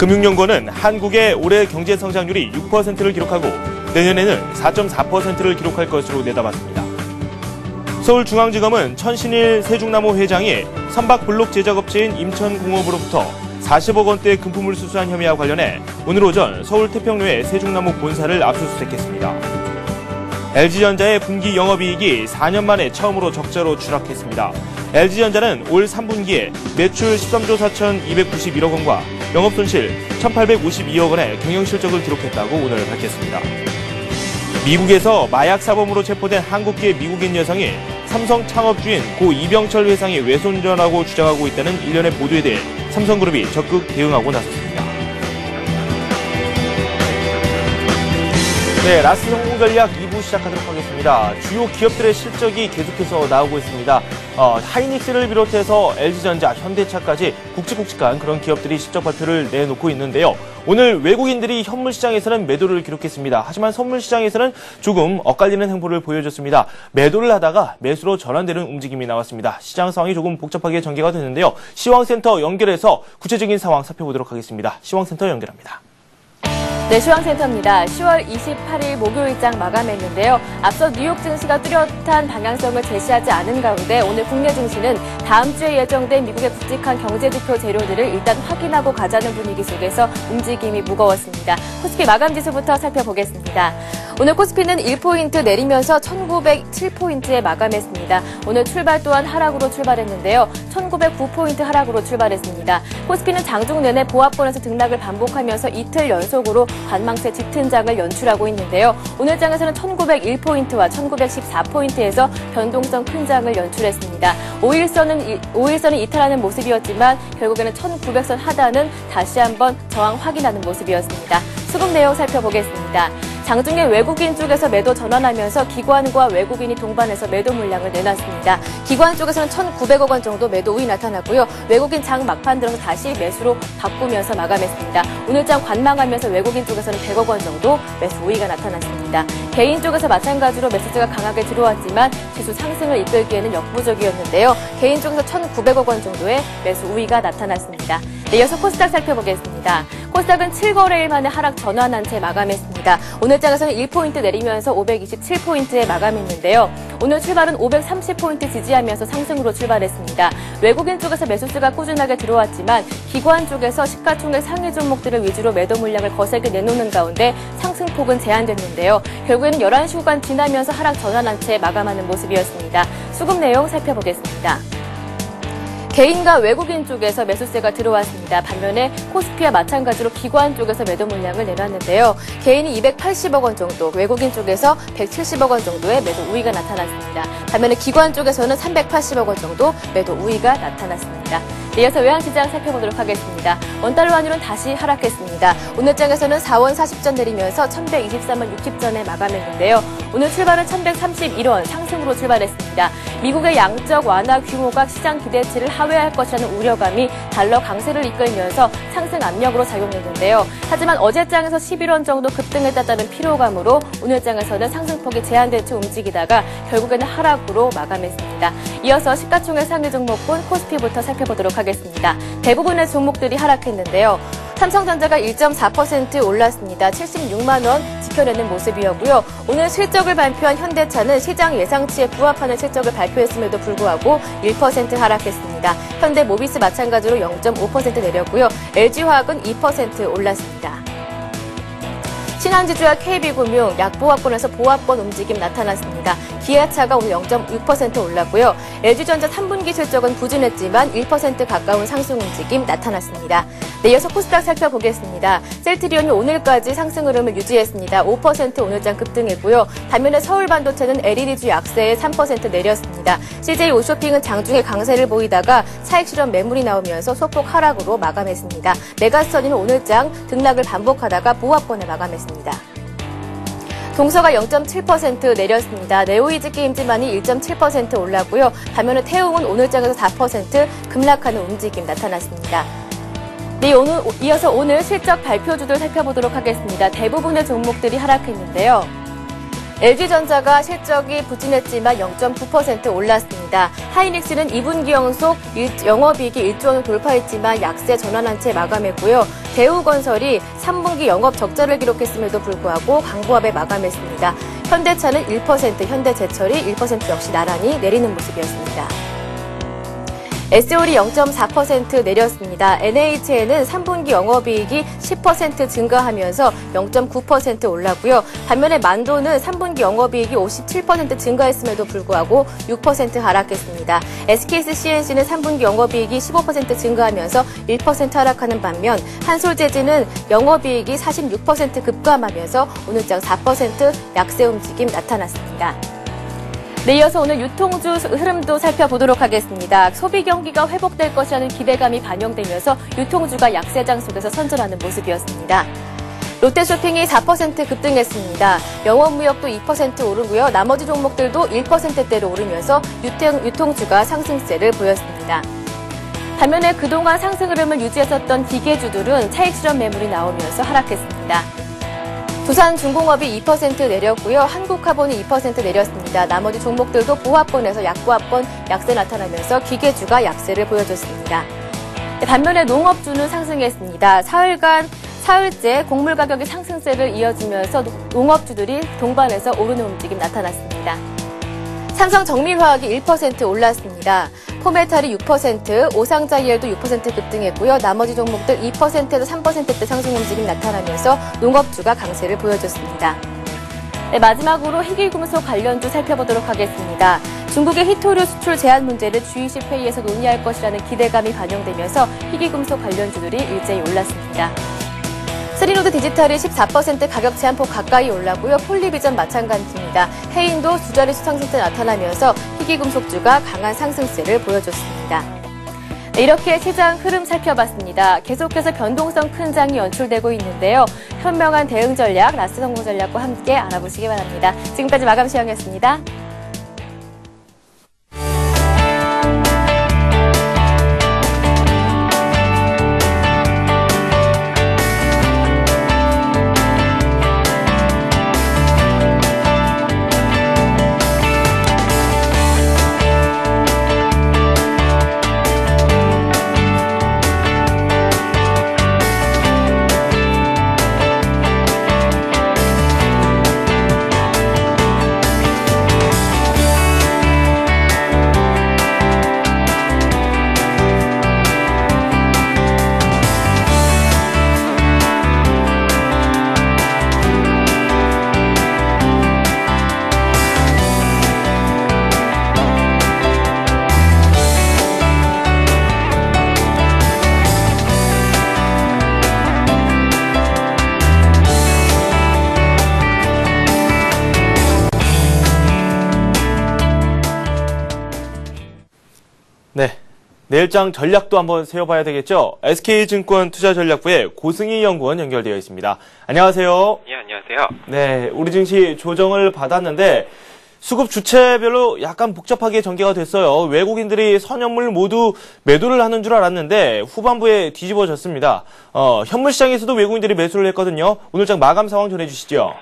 금융연구원은 한국의 올해 경제 성장률이 6%를 기록하고 내년에는 4.4%를 기록할 것으로 내다봤습니다. 서울중앙지검은 천신일 세종나무 회장이 선박 블록 제작업체인 임천공업으로부터 40억 원대 금품을 수수한 혐의와 관련해 오늘 오전 서울 태평로의 세종나무 본사를 압수수색했습니다. LG전자의 분기 영업이익이 4년 만에 처음으로 적자로 추락했습니다. LG전자는 올 3분기에 매출 13조 4,291억 원과 영업손실 1,852억 원의 경영실적을 기록했다고 오늘 밝혔습니다. 미국에서 마약 사범으로 체포된 한국계 미국인 여성이 삼성 창업주인 고 이병철 회장이 외손녀라고 주장하고 있다는 일련의 보도에 대해 삼성그룹이 적극 대응하고 나섰습니다. 네, 라스 성공 전략 2부 시작하도록 하겠습니다. 주요 기업들의 실적이 계속해서 나오고 있습니다. 하이닉스를 비롯해서 LG전자, 현대차까지 굵직굵직한 그런 기업들이 실적 발표를 내놓고 있는데요. 오늘 외국인들이 현물 시장에서는 매도를 기록했습니다. 하지만 선물 시장에서는 조금 엇갈리는 행보를 보여줬습니다. 매도를 하다가 매수로 전환되는 움직임이 나왔습니다. 시장 상황이 조금 복잡하게 전개가 됐는데요. 시황센터 연결해서 구체적인 상황 살펴보도록 하겠습니다. 시황센터 연결합니다. 네, 시황센터입니다. 10월 28일 목요일장 마감했는데요. 앞서 뉴욕 증시가 뚜렷한 방향성을 제시하지 않은 가운데 오늘 국내 증시는 다음 주에 예정된 미국의 굵직한 경제지표 재료들을 일단 확인하고 가자는 분위기 속에서 움직임이 무거웠습니다. 코스피 마감지수부터 살펴보겠습니다. 오늘 코스피는 1포인트 내리면서 1907포인트에 마감했습니다. 오늘 출발 또한 하락으로 출발했는데요. 1909포인트 하락으로 출발했습니다. 코스피는 장중 내내 보합권에서 등락을 반복하면서 이틀 연속으로 관망세 짙은 장을 연출하고 있는데요. 오늘 장에서는 1901포인트와 1914포인트에서 변동성 큰 장을 연출했습니다. 5일선은 이탈하는 모습이었지만 결국에는 1900선 하단은 다시 한번 저항 확인하는 모습이었습니다. 수급 내용 살펴보겠습니다. 장중에 외국인 쪽에서 매도 전환하면서 기관과 외국인이 동반해서 매도 물량을 내놨습니다. 기관 쪽에서는 1,900억 원 정도 매도 우위 나타났고요. 외국인 장 막판 들어서 다시 매수로 바꾸면서 마감했습니다. 오늘 장 관망하면서 외국인 쪽에서는 100억 원 정도 매수 우위가 나타났습니다. 개인 쪽에서 마찬가지로 매수세가 강하게 들어왔지만 지수 상승을 이끌기에는 역부족이었는데요. 개인 쪽에서 1,900억 원 정도의 매수 우위가 나타났습니다. 네, 이어서 코스닥 살펴보겠습니다. 코스닥은 7거래일 만에 하락 전환한 채 마감했습니다. 오늘 장에서는 1포인트 내리면서 527포인트에 마감했는데요. 오늘 출발은 530포인트 지지하면서 상승으로 출발했습니다. 외국인 쪽에서 매수세가 꾸준하게 들어왔지만 기관 쪽에서 시가총액 상위 종목들을 위주로 매도 물량을 거세게 내놓는 가운데 상승폭은 제한됐는데요. 결국에는 11시 후반 지나면서 하락 전환한 채 마감하는 모습이었습니다. 수급 내용 살펴보겠습니다. 개인과 외국인 쪽에서 매수세가 들어왔습니다. 반면에 코스피와 마찬가지로 기관 쪽에서 매도 물량을 내놨는데요. 개인이 280억 원 정도, 외국인 쪽에서 170억 원 정도의 매도 우위가 나타났습니다. 반면에 기관 쪽에서는 380억 원 정도 매도 우위가 나타났습니다. 이어서 외환시장 살펴보도록 하겠습니다. 원달러 환율은 다시 하락했습니다. 오늘 장에서는 4원 40전 내리면서 1123원 60전에 마감했는데요. 오늘 출발은 1131원 상승으로 출발했습니다. 미국의 양적 완화 규모가 시장 기대치를 하회할 것이라는 우려감이 달러 강세를 이끌면서 상승 압력으로 작용했는데요. 하지만 어제 장에서 11원 정도 급등했다는 피로감으로 오늘 장에서는 상승폭이 제한된 채 움직이다가 결국에는 하락으로 마감했습니다. 이어서 시가총액 상위 종목군 코스피부터 살펴보도록 하겠습니다. 대부분의 종목들이 하락했는데요. 삼성전자가 1.4% 올랐습니다. 76만 원 지켜내는 모습이었고요. 오늘 실적을 발표한 현대차는 시장 예상치에 부합하는 실적을 발표했음에도 불구하고 1% 하락했습니다. 현대모비스 마찬가지로 0.5% 내렸고요. LG화학은 2% 올랐습니다. 신한지주와 KB금융, 약보합권에서 보합권 움직임 나타났습니다. 기아차가 오늘 0.6% 올랐고요. LG전자 3분기 실적은 부진했지만 1% 가까운 상승 움직임 나타났습니다. 네, 이어서 코스닥 살펴보겠습니다. 셀트리온이 오늘까지 상승 흐름을 유지했습니다. 5% 오늘장 급등했고요. 반면에 서울반도체는 LED주 약세에 3% 내렸습니다. CJ 오쇼핑은 장중에 강세를 보이다가 차익 실현 매물이 나오면서 소폭 하락으로 마감했습니다. 메가스터디는 오늘장 등락을 반복하다가 보합권에 마감했습니다. 동서가 0.7% 내렸습니다. 네오이즈 게임즈만이 1.7% 올랐고요. 반면에 태웅은 오늘장에서 4% 급락하는 움직임 나타났습니다. 네, 이어서 오늘 실적 발표주들 살펴보도록 하겠습니다. 대부분의 종목들이 하락했는데요. LG전자가 실적이 부진했지만 0.9% 올랐습니다. 하이닉스는 2분기 연속 영업이익이 1조 원을 돌파했지만 약세 전환한 채 마감했고요. 대우건설이 3분기 영업 적자를 기록했음에도 불구하고 광부합에 마감했습니다. 현대차는 1%, 현대제철이 1% 역시 나란히 내리는 모습이었습니다. 에스올이 0.4% 내렸습니다. NHN은 3분기 영업이익이 10% 증가하면서 0.9% 올랐고요. 반면에 만도는 3분기 영업이익이 57% 증가했음에도 불구하고 6% 하락했습니다. SKS CNC는 3분기 영업이익이 15% 증가하면서 1% 하락하는 반면 한솔재즈는 영업이익이 46% 급감하면서 오늘장 4% 약세 움직임 나타났습니다. 네, 이어서 오늘 유통주 흐름도 살펴보도록 하겠습니다. 소비 경기가 회복될 것이라는 기대감이 반영되면서 유통주가 약세장 속에서 선전하는 모습이었습니다. 롯데쇼핑이 4% 급등했습니다. 영업무역도 2% 오르고요. 나머지 종목들도 1%대로 오르면서 유통주가 상승세를 보였습니다. 반면에 그동안 상승 흐름을 유지했었던 기계주들은 차익 실현 매물이 나오면서 하락했습니다. 두산중공업이 2% 내렸고요. 한국카본이 2% 내렸습니다. 나머지 종목들도 보합권에서 약보합권 약세 나타나면서 기계주가 약세를 보여줬습니다. 반면에 농업주는 상승했습니다. 사흘째 곡물 가격이 상승세를 이어지면서 농업주들이 동반해서 오르는 움직임 나타났습니다. 삼성정밀화학이 1% 올랐습니다. 포메탈이 6%, 오상자이엘도 6% 급등했고요. 나머지 종목들 2%에서 3%대 상승 움직임 나타나면서 농업주가 강세를 보여줬습니다. 네, 마지막으로 희귀금속 관련주 살펴보도록 하겠습니다. 중국의 히토류 수출 제한 문제를 G20 회의에서 논의할 것이라는 기대감이 반영되면서 희귀금속 관련주들이 일제히 올랐습니다. 스리노드 디지털이 14% 가격 제한폭 가까이 올랐고요. 폴리비전 마찬가지입니다. 해인도 두 자릿수 상승세 나타나면서 희귀금속주가 강한 상승세를 보여줬습니다. 네, 이렇게 시장 흐름 살펴봤습니다. 계속해서 변동성 큰 장이 연출되고 있는데요. 현명한 대응 전략, 라스 성공 전략과 함께 알아보시기 바랍니다. 지금까지 마감 시황이었습니다. 네, 내일장 전략도 한번 세워봐야 되겠죠? SK증권 투자전략부의 고승희 연구원 연결되어 있습니다. 안녕하세요. 예, 안녕하세요. 네, 우리 증시 조정을 받았는데 수급 주체별로 약간 복잡하게 전개가 됐어요. 외국인들이 선현물 모두 매도를 하는 줄 알았는데 후반부에 뒤집어졌습니다. 현물 시장에서도 외국인들이 매수를 했거든요. 오늘장 마감 상황 전해주시죠.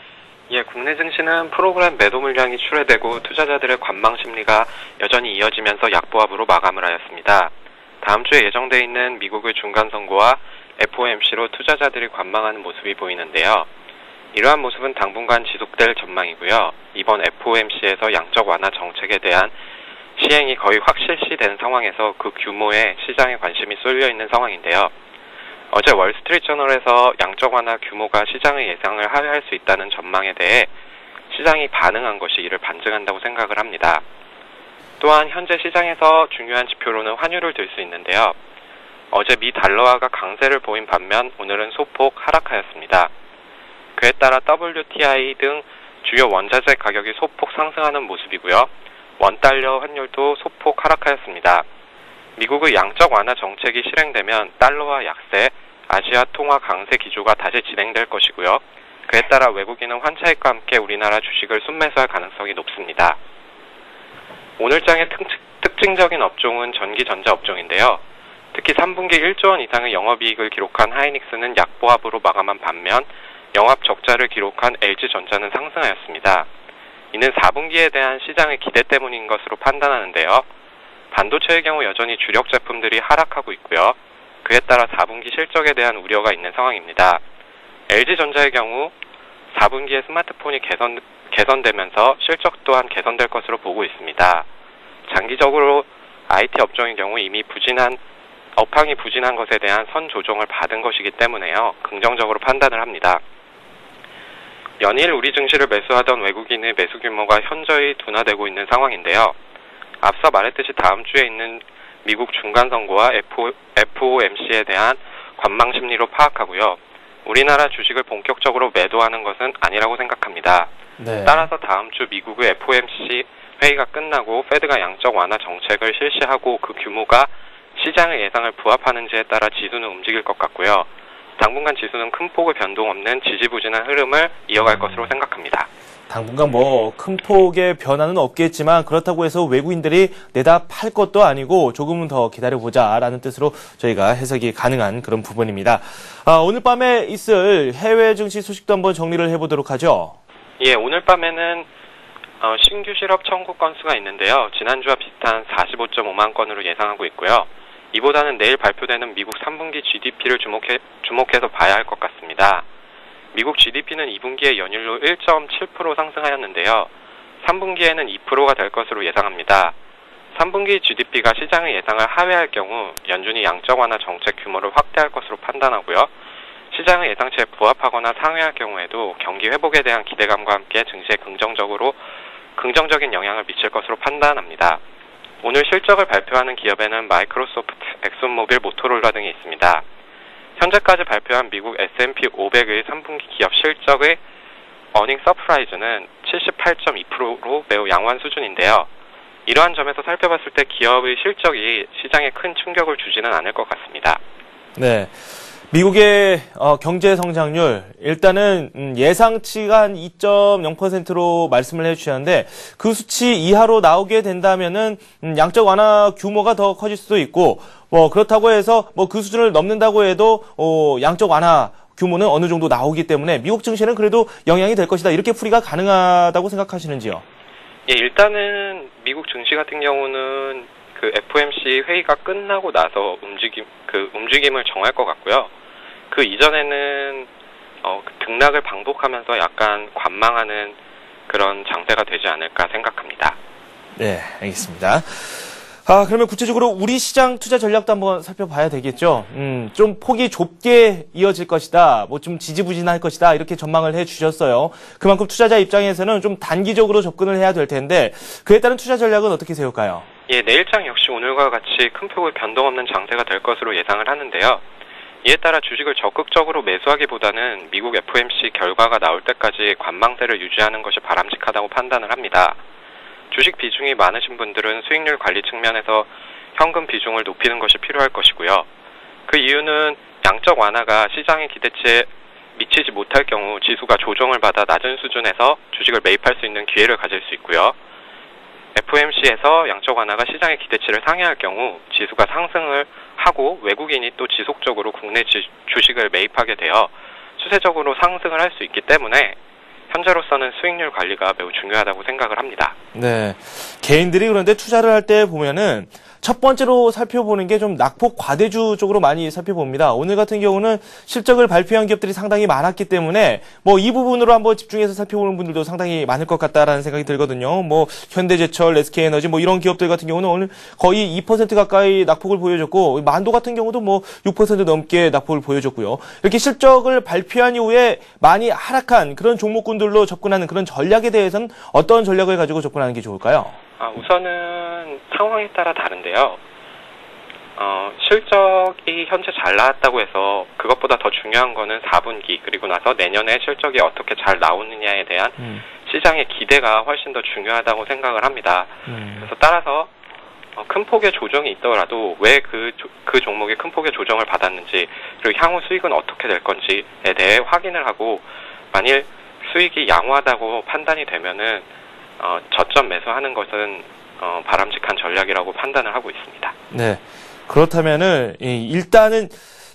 예, 국내 증시는 프로그램 매도 물량이 출회되고 투자자들의 관망 심리가 여전히 이어지면서 약보합으로 마감을 하였습니다. 다음 주에 예정돼 있는 미국의 중간 선거와 FOMC로 투자자들이 관망하는 모습이 보이는데요. 이러한 모습은 당분간 지속될 전망이고요. 이번 FOMC에서 양적 완화 정책에 대한 시행이 거의 확실시된 상황에서 그 규모에 시장의 관심이 쏠려 있는 상황인데요. 어제 월스트리트저널에서 양적 완화 규모가 시장의 예상을 하회할 수 있다는 전망에 대해 시장이 반응한 것이 이를 반증한다고 생각을 합니다. 또한 현재 시장에서 중요한 지표로는 환율을 들 수 있는데요. 어제 미 달러화가 강세를 보인 반면 오늘은 소폭 하락하였습니다. 그에 따라 WTI 등 주요 원자재 가격이 소폭 상승하는 모습이고요. 원달러 환율도 소폭 하락하였습니다. 미국의 양적 완화 정책이 실행되면 달러화 약세, 아시아 통화 강세 기조가 다시 진행될 것이고요. 그에 따라 외국인은 환차익과 함께 우리나라 주식을 순매수할 가능성이 높습니다. 오늘장의 특징적인 업종은 전기전자 업종인데요. 특히 3분기 1조 원 이상의 영업이익을 기록한 하이닉스는 약보합으로 마감한 반면 영업 적자를 기록한 LG전자는 상승하였습니다. 이는 4분기에 대한 시장의 기대 때문인 것으로 판단하는데요. 반도체의 경우 여전히 주력 제품들이 하락하고 있고요. 그에 따라 4분기 실적에 대한 우려가 있는 상황입니다. LG전자의 경우 4분기에 스마트폰이 개선되면서 실적 또한 개선될 것으로 보고 있습니다. 장기적으로 IT 업종의 경우 이미 업황이 부진한 것에 대한 선 조정을 받은 것이기 때문에요. 긍정적으로 판단을 합니다. 연일 우리 증시를 매수하던 외국인의 매수 규모가 현저히 둔화되고 있는 상황인데요. 앞서 말했듯이 다음 주에 있는 미국 중간선거와 FOMC에 대한 관망 심리로 파악하고요. 우리나라 주식을 본격적으로 매도하는 것은 아니라고 생각합니다. 네. 따라서 다음 주 미국의 FOMC 회의가 끝나고 페드가 양적 완화 정책을 실시하고 그 규모가 시장의 예상을 부합하는지에 따라 지수는 움직일 것 같고요. 당분간 지수는 큰 폭의 변동 없는 지지부진한 흐름을 이어갈 것으로 생각합니다. 당분간 뭐 큰 폭의 변화는 없겠지만 그렇다고 해서 외국인들이 내다 팔 것도 아니고 조금은 더 기다려보자라는 뜻으로 저희가 해석이 가능한 그런 부분입니다. 오늘 밤에 있을 해외 증시 소식도 한번 정리를 해보도록 하죠. 예, 오늘 밤에는 신규 실업 청구 건수가 있는데요. 지난주와 비슷한 45.5만 건으로 예상하고 있고요. 이보다는 내일 발표되는 미국 3분기 GDP를 주목해서 봐야 할 것 같습니다. 미국 GDP는 2분기에 연율로 1.7% 상승하였는데요. 3분기에는 2%가 될 것으로 예상합니다. 3분기 GDP가 시장의 예상을 하회할 경우 연준이 양적 완화 정책 규모를 확대할 것으로 판단하고요. 시장의 예상치에 부합하거나 상회할 경우에도 경기 회복에 대한 기대감과 함께 증시에 긍정적인 영향을 미칠 것으로 판단합니다. 오늘 실적을 발표하는 기업에는 마이크로소프트, 엑손모빌, 모토로라 등이 있습니다. 현재까지 발표한 미국 S&P 500의 3분기 기업 실적의 어닝 서프라이즈는 78.2%로 매우 양호한 수준인데요. 이러한 점에서 살펴봤을 때 기업의 실적이 시장에 큰 충격을 주지는 않을 것 같습니다. 네. 미국의 경제 성장률 일단은 예상치가 한 2.0%로 말씀을 해주셨는데 그 수치 이하로 나오게 된다면은 양적 완화 규모가 더 커질 수도 있고 뭐 그렇다고 해서 뭐 그 수준을 넘는다고 해도 양적 완화 규모는 어느 정도 나오기 때문에 미국 증시는 그래도 영향이 될 것이다 이렇게 풀이가 가능하다고 생각하시는지요? 예, 일단은 미국 증시 같은 경우는 그 FOMC 회의가 끝나고 나서 움직임을 정할 것 같고요. 그 이전에는 등락을 반복하면서 약간 관망하는 그런 장세가 되지 않을까 생각합니다. 네, 알겠습니다. 그러면 구체적으로 우리 시장 투자 전략도 한번 살펴봐야 되겠죠. 좀 폭이 좁게 이어질 것이다. 뭐 좀 지지부진할 것이다. 이렇게 전망을 해 주셨어요. 그만큼 투자자 입장에서는 좀 단기적으로 접근을 해야 될 텐데 그에 따른 투자 전략은 어떻게 세울까요? 예, 내일장 역시 오늘과 같이 큰 폭의 변동 없는 장세가 될 것으로 예상을 하는데요. 이에 따라 주식을 적극적으로 매수하기보다는 미국 FOMC 결과가 나올 때까지 관망세를 유지하는 것이 바람직하다고 판단을 합니다. 주식 비중이 많으신 분들은 수익률 관리 측면에서 현금 비중을 높이는 것이 필요할 것이고요. 그 이유는 양적 완화가 시장의 기대치에 미치지 못할 경우 지수가 조정을 받아 낮은 수준에서 주식을 매입할 수 있는 기회를 가질 수 있고요. FOMC에서 양적 완화가 시장의 기대치를 상회할 경우 지수가 상승을 하고 외국인이 또 지속적으로 국내 주식을 매입하게 되어 추세적으로 상승을 할 수 있기 때문에 현재로서는 수익률 관리가 매우 중요하다고 생각을 합니다. 네. 개인들이 그런데 투자를 할 때 보면은 첫 번째로 살펴보는 게 좀 낙폭 과대주 쪽으로 많이 살펴봅니다. 오늘 같은 경우는 실적을 발표한 기업들이 상당히 많았기 때문에 뭐 이 부분으로 한번 집중해서 살펴보는 분들도 상당히 많을 것 같다라는 생각이 들거든요. 뭐 현대제철, SK에너지 뭐 이런 기업들 같은 경우는 오늘 거의 2% 가까이 낙폭을 보여줬고 만도 같은 경우도 뭐 6% 넘게 낙폭을 보여줬고요. 이렇게 실적을 발표한 이후에 많이 하락한 그런 종목군들로 접근하는 그런 전략에 대해서는 어떤 전략을 가지고 접근하는 게 좋을까요? 우선은 상황에 따라 다른데요. 실적이 현재 잘 나왔다고 해서 그것보다 더 중요한 거는 4분기 그리고 나서 내년에 실적이 어떻게 잘 나오느냐에 대한 시장의 기대가 훨씬 더 중요하다고 생각을 합니다. 그래서 따라서 큰 폭의 조정이 있더라도 왜 그 종목이 큰 폭의 조정을 받았는지 그리고 향후 수익은 어떻게 될 건지에 대해 확인을 하고 만일 수익이 양호하다고 판단이 되면은 저점 매수하는 것은 바람직한 전략이라고 판단을 하고 있습니다. 네. 그렇다면은 일단은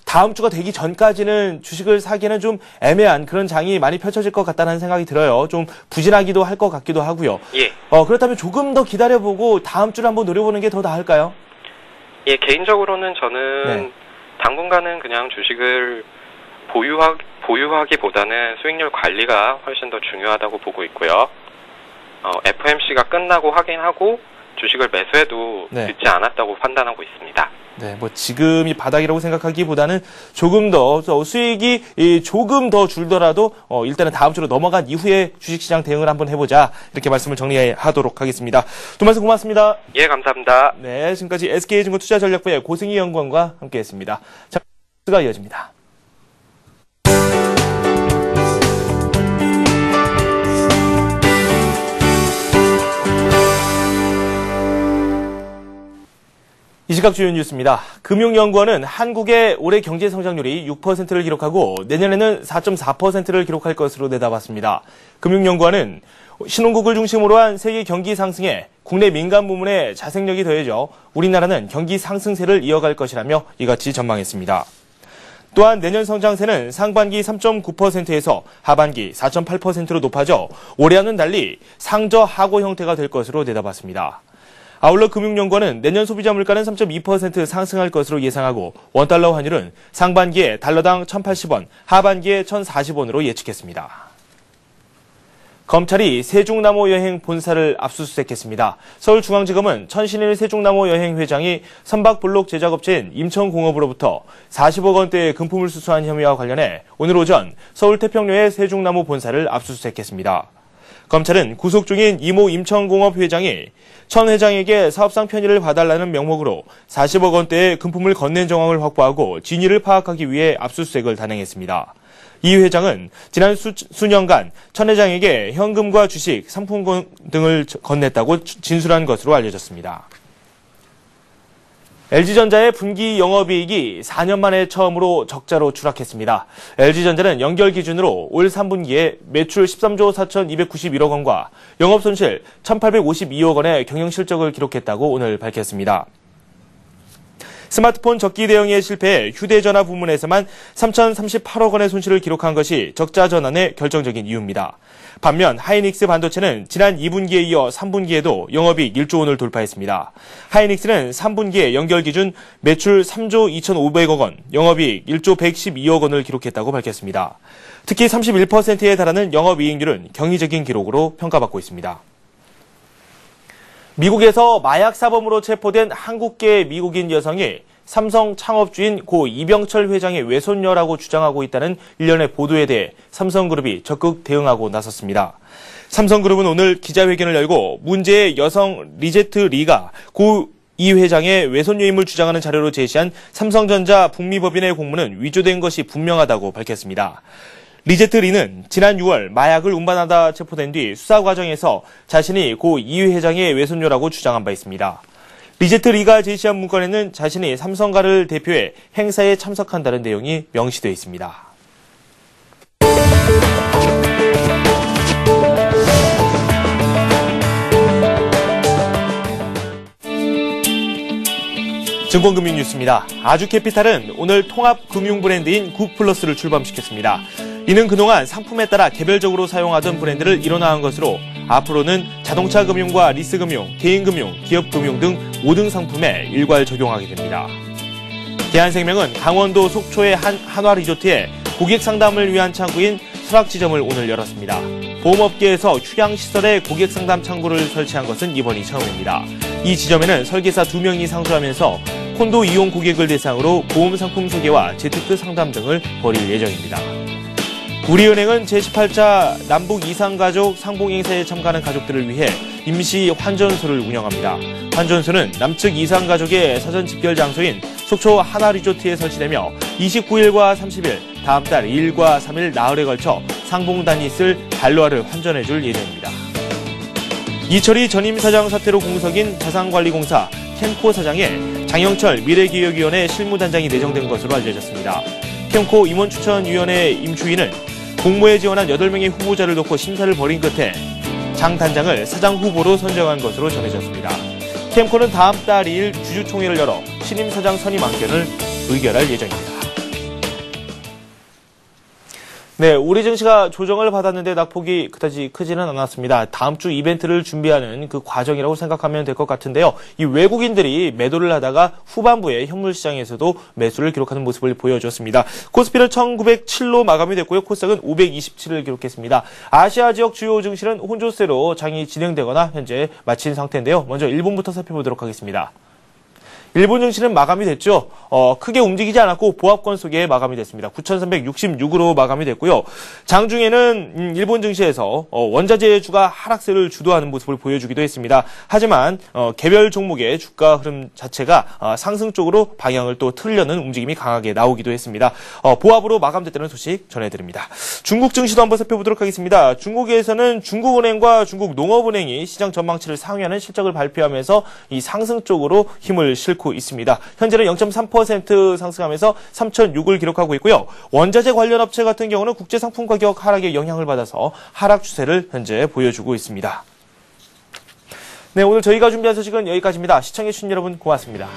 다음 주가 되기 전까지는 주식을 사기에는 좀 애매한 그런 장이 많이 펼쳐질 것 같다는 생각이 들어요. 좀 부진하기도 할 것 같기도 하고요. 예. 그렇다면 조금 더 기다려보고 다음 주를 한번 노려보는 게 더 나을까요? 예, 개인적으로는 저는 당분간은 그냥 주식을 보유하기보다는 수익률 관리가 훨씬 더 중요하다고 보고 있고요. FOMC가 끝나고 확인하고 주식을 매수해도 늦지 않았다고 판단하고 있습니다. 네, 뭐 지금이 바닥이라고 생각하기보다는 조금 더 수익이 조금 더 줄더라도 일단은 다음 주로 넘어간 이후에 주식시장 대응을 한번 해보자, 이렇게 말씀을 정리하도록 하겠습니다. 두 말씀 고맙습니다. 예, 감사합니다. 네, 지금까지 SK증권 투자전략부의 고승희 연구원과 함께했습니다. 자, 가 이어집니다. 이 시각 주요 뉴스입니다. 금융연구원은 한국의 올해 경제 성장률이 6%를 기록하고 내년에는 4.4%를 기록할 것으로 내다봤습니다. 금융연구원은 신혼국을 중심으로 한 세계 경기 상승에 국내 민간 부문의 자생력이 더해져 우리나라는 경기 상승세를 이어갈 것이라며 이같이 전망했습니다. 또한 내년 성장세는 상반기 3.9%에서 하반기 4.8%로 높아져 올해와는 달리 상저하고 형태가 될 것으로 내다봤습니다. 아울러 금융연구원은 내년 소비자 물가는 3.2% 상승할 것으로 예상하고 원달러 환율은 상반기에 달러당 1,080원, 하반기에 1,040원으로 예측했습니다. 검찰이 세종나무 여행 본사를 압수수색했습니다. 서울중앙지검은 천신일 세종나무 여행 회장이 선박블록 제작업체인 임천공업으로부터 40억 원대의 금품을 수수한 혐의와 관련해 오늘 오전 서울 태평로의 세종나무 본사를 압수수색했습니다. 검찰은 구속 중인 이모 임천공업 회장이 천 회장에게 사업상 편의를 봐달라는 명목으로 40억 원대의 금품을 건넨 정황을 확보하고 진위를 파악하기 위해 압수수색을 단행했습니다. 이 회장은 지난 수년간 천 회장에게 현금과 주식, 상품권 등을 건넸다고 진술한 것으로 알려졌습니다. LG전자의 분기 영업이익이 4년 만에 처음으로 적자로 추락했습니다. LG전자는 연결 기준으로 올 3분기에 매출 13조 4,291억 원과 영업손실 1,852억 원의 경영실적을 기록했다고 오늘 밝혔습니다. 스마트폰 적기 대응에 실패해 휴대전화 부문에서만 3,038억 원의 손실을 기록한 것이 적자 전환의 결정적인 이유입니다. 반면 하이닉스 반도체는 지난 2분기에 이어 3분기에도 영업이익 1조 원을 돌파했습니다. 하이닉스는 3분기에 연결 기준 매출 3조 2,500억 원, 영업이익 1조 112억 원을 기록했다고 밝혔습니다. 특히 31%에 달하는 영업이익률은 경이적인 기록으로 평가받고 있습니다. 미국에서 마약 사범으로 체포된 한국계 미국인 여성이 삼성 창업주인 고 이병철 회장의 외손녀라고 주장하고 있다는 일련의 보도에 대해 삼성그룹이 적극 대응하고 나섰습니다. 삼성그룹은 오늘 기자회견을 열고 문제의 여성 리제트 리가 고 이 회장의 외손녀임을 주장하는 자료로 제시한 삼성전자 북미법인의 공문은 위조된 것이 분명하다고 밝혔습니다. 리제트 리는 지난 6월 마약을 운반하다 체포된 뒤 수사 과정에서 자신이 고 이 회장의 외손녀라고 주장한 바 있습니다. 리제트 리가 제시한 문건에는 자신이 삼성가를 대표해 행사에 참석한다는 내용이 명시되어 있습니다. 증권금융 뉴스입니다. 아주캐피탈은 오늘 통합금융 브랜드인 굿플러스를 출범시켰습니다. 이는 그동안 상품에 따라 개별적으로 사용하던 브랜드를 일원화한 것으로 앞으로는 자동차 금융과 리스 금융, 개인 금융, 기업 금융 등 모든 상품에 일괄 적용하게 됩니다. 대한생명은 강원도 속초의 한화 리조트에 고객 상담을 위한 창구인 설악지점을 오늘 열었습니다. 보험업계에서 휴양시설에 고객 상담 창구를 설치한 것은 이번이 처음입니다. 이 지점에는 설계사 2명이 상주하면서 콘도 이용 고객을 대상으로 보험 상품 소개와 재테크 상담 등을 벌일 예정입니다. 우리은행은 제18차 남북 이산가족 상봉행사에 참가하는 가족들을 위해 임시 환전소를 운영합니다. 환전소는 남측 이산가족의 사전 집결 장소인 속초 한화리조트에 설치되며 29일과 30일, 다음 달 2일과 3일 나흘에 걸쳐 상봉단이 쓸 달러화를 환전해줄 예정입니다. 이철희 전임 사장 사퇴로 공석인 자산관리공사 캠코 사장에 장영철 미래기획위원회 실무단장이 내정된 것으로 알려졌습니다. 캠코 임원추천위원회 임추위는 공모에 지원한 8명의 후보자를 놓고 심사를 벌인 끝에 장 단장을 사장 후보로 선정한 것으로 전해졌습니다. 캠코는 다음 달 2일 주주총회를 열어 신임 사장 선임 안건을 의결할 예정입니다. 네, 우리 증시가 조정을 받았는데 낙폭이 그다지 크지는 않았습니다. 다음 주 이벤트를 준비하는 그 과정이라고 생각하면 될 것 같은데요. 이 외국인들이 매도를 하다가 후반부에 현물 시장에서도 매수를 기록하는 모습을 보여줬습니다. 코스피는 1907로 마감이 됐고요. 코스닥은 527을 기록했습니다. 아시아 지역 주요 증시는 혼조세로 장이 진행되거나 현재 마친 상태인데요. 먼저 일본부터 살펴보도록 하겠습니다. 일본 증시는 마감이 됐죠. 크게 움직이지 않았고 보합권 속에 마감이 됐습니다. 9,366으로 마감이 됐고요. 장중에는 일본 증시에서 원자재주가 하락세를 주도하는 모습을 보여주기도 했습니다. 하지만 개별 종목의 주가 흐름 자체가 상승 쪽으로 방향을 또 틀려는 움직임이 강하게 나오기도 했습니다. 보합으로 마감됐다는 소식 전해드립니다. 중국 증시도 한번 살펴보도록 하겠습니다. 중국에서는 중국은행과 중국농업은행이 시장 전망치를 상회하는 실적을 발표하면서 이 상승 쪽으로 힘을 실고 있습니다. 현재는 0.3% 상승하면서 3,006을 기록하고 있고요. 원자재 관련 업체 같은 경우는 국제 상품 가격 하락에 영향을 받아서 하락 추세를 현재 보여주고 있습니다. 네, 오늘 저희가 준비한 소식은 여기까지입니다. 시청해주신 여러분 고맙습니다.